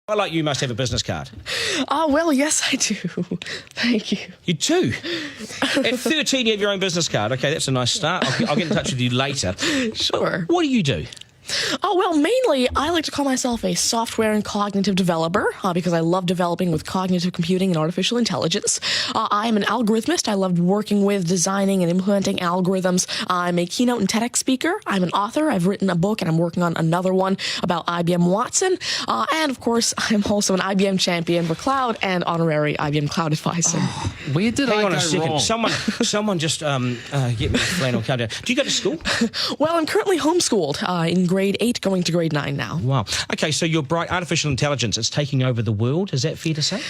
I like you must have a business card. Well, yes, I do. Thank you. You do? At 13, you have your own business card. OK, that's a nice start. I'll get in touch with you later. Sure. What do you do? Well, mainly, I like to call myself a software and cognitive developer because I love developing with cognitive computing and artificial intelligence. I'm an algorithmist. I love working with, designing, and implementing algorithms. I'm a keynote and TEDx speaker. I'm an author. I've written a book, and I'm working on another one about IBM Watson. And, of course, I'm also an IBM champion for cloud and honorary IBM cloud advisor. Oh, where did Hang I on go a second. wrong? Someone just get me a flannel card down. Do you go to school? Well, I'm currently homeschooled in grade 8, going to grade 9 now. Wow. OK, so you're bright. Artificial intelligence, it's taking over the world. Is that fair to say?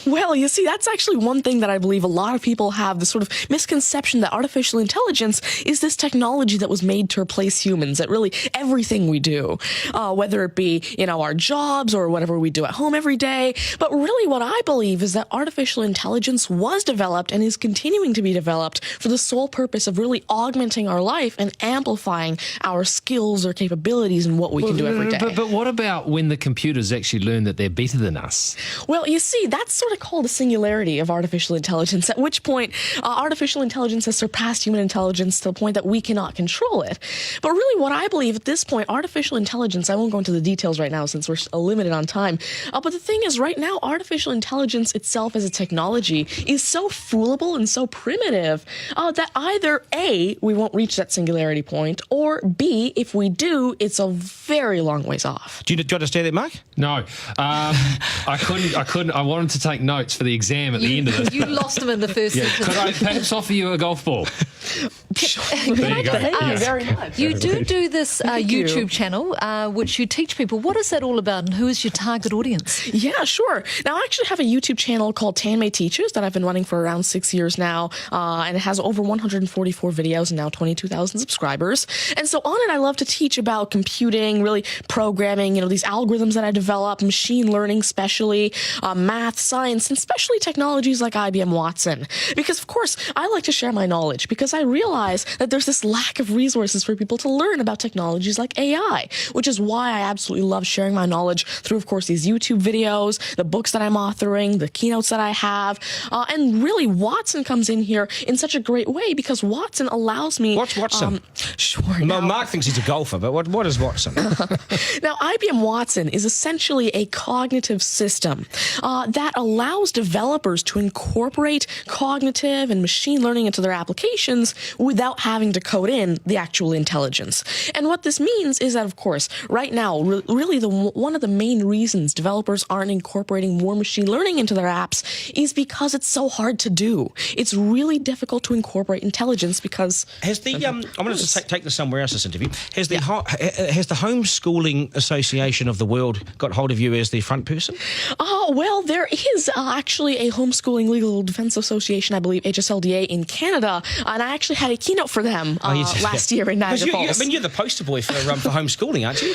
Well, you see, that's actually one thing that I believe a lot of people have, the sort of misconception that artificial intelligence is this technology that was made to replace humans at really everything we do, whether it be, our jobs or whatever we do at home every day. But really what I believe is that artificial intelligence was developed and is continuing to be developed for the sole purpose of really augmenting our life and amplifying our skills or capabilities and what we can do every day. But what about when the computers actually learn that they're better than us? Well, you see, that's sort of called a singularity of artificial intelligence, at which point artificial intelligence has surpassed human intelligence to the point that we cannot control it. But really what I believe at this point, artificial intelligence, I won't go into the details right now since we're limited on time, but the thing is right now, artificial intelligence itself as a technology is so foolable and so primitive that either A, we won't reach that singularity point, or B, if we do, it's a very long ways off. Do you understand that, Mark? No. I couldn't. I wanted to take notes for the exam at the end of this. You lost them in the first sentence. Could I perhaps offer you a golf ball? There you go. Thank you very much. You do this YouTube channel, which you teach people. What is that all about, and who is your target audience? Yeah, sure. Now, I actually have a YouTube channel called Tanmay Teaches that I've been running for around 6 years now, and it has over 144 videos and now 22,000 subscribers. And so on it, I love to teach about computing, really programming, these algorithms that I develop, machine learning especially, math, science, and especially technologies like IBM Watson. Because, of course, I like to share my knowledge because I realize that there's this lack of resources for people to learn about technologies like AI, which is why I absolutely love sharing my knowledge through, of course, these YouTube videos, the books that I'm authoring, the keynotes that I have, and really Watson comes in here in such a great way because Watson allows me... What's Watson? Sure. Mark thinks he's a golfer, but what is Watson? Now, IBM Watson is essentially a cognitive system that allows developers to incorporate cognitive and machine learning into their applications without having to code in the actual intelligence. And what this means is that, of course, right now, really one of the main reasons developers aren't incorporating more machine learning into their apps is because it's so hard to do. It's really difficult to incorporate intelligence because... Has the I'm going to take this somewhere else, this interview. Has the Homeschooling Association of the World got hold of you as the front person? Well, there is actually a Homeschooling Legal Defense Association, I believe, HSLDA in Canada, and I actually had a keynote for them last year in Niagara Falls. You're the poster boy for homeschooling, aren't you?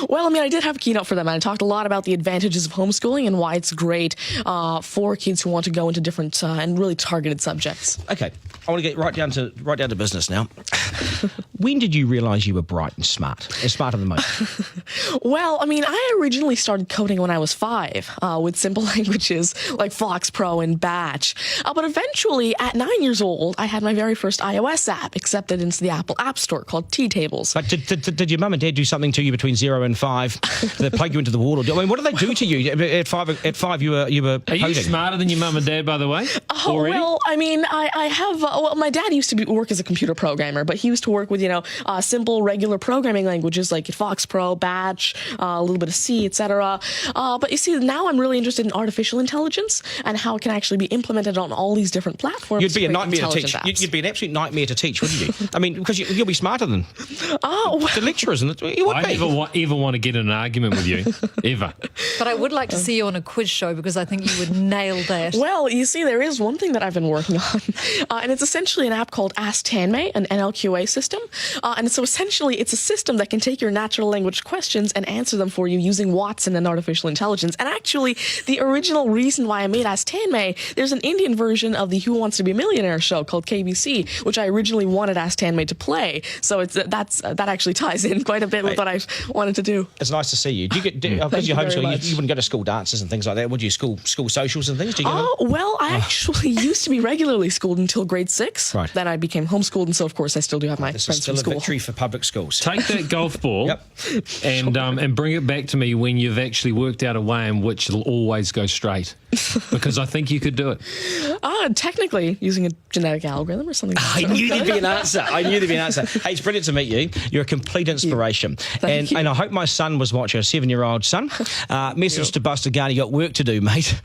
Well, I did have a keynote for them, and I talked a lot about the advantages of homeschooling and why it's great for kids who want to go into different and really targeted subjects. Okay, I want to get right down to business now. When did you realise you were bright and smarter than most? Well, I originally started coding when I was 5 with simple languages like Fox Pro and Batch. But eventually, at 9 years old, I had my very first iOS app accepted into the Apple App Store called T-Tables. But did your mum and dad do something to you between 0 and 5 that plug you into the wall? What did they do to you at 5? At 5, you were Are you smarter than your mum and dad, by the way? Well, I have. My dad used to work as a computer programmer, but he used to work with simple regular programming languages like Fox Pro, Batch, a little bit of C, etc. But you see, now I'm really interested in artificial intelligence and how it can actually be implemented on all these different platforms. You'd be a nightmare to teach. You'd be an absolute nightmare to teach, wouldn't you? Because you'll be smarter than the lecturers. I never ever want to get in an argument with you, ever. But I would like to see you on a quiz show because I think you would nail that. Well, you see, there is one thing that I've been working on, and it's essentially an app called Ask Tanmay, an NLQA system. And so essentially, it's a system system that can take your natural language questions and answer them for you using Watson and artificial intelligence. And actually, the original reason why I made Ask Tanmay, there's an Indian version of the Who Wants to Be a Millionaire show called KBC, which I originally wanted Ask Tanmay to play. So that actually ties in quite a bit with what I wanted to do. It's nice to see you. Do you get because you're homeschooled? You wouldn't go to school dances and things like that, would you? School socials and things. Do you well, I actually used to be regularly schooled until grade 6. Right. Then I became homeschooled, and so of course I still do have my This is friends still from a school. victory for public schools. Take that golf ball Yep. and bring it back to me when you've actually worked out a way in which it'll always go straight. Because I think you could do it. Technically, using a genetic algorithm or something. I knew there'd be an answer. Hey, it's brilliant to meet you. You're a complete inspiration. Thank you. And I hope my son was watching, a 7-year-old son. Message to Buster Garner, you got work to do, mate.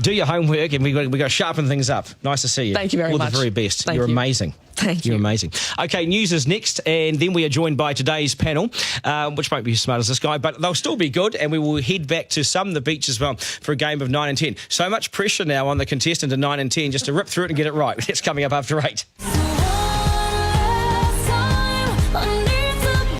Do your homework, and we got to sharpen things up. Nice to see you. Thank you very All much. the very best. Thank You're you. amazing. Thank you. You're amazing. Okay, news is next, and then we are joined by today's panel, which won't be as smart as this guy, but they'll still be good, and we will head back to the beach as well for a game of 9 and 10. So much pressure now on the contestant in 9 and 10 just to rip through it and get it right. It's coming up after 8.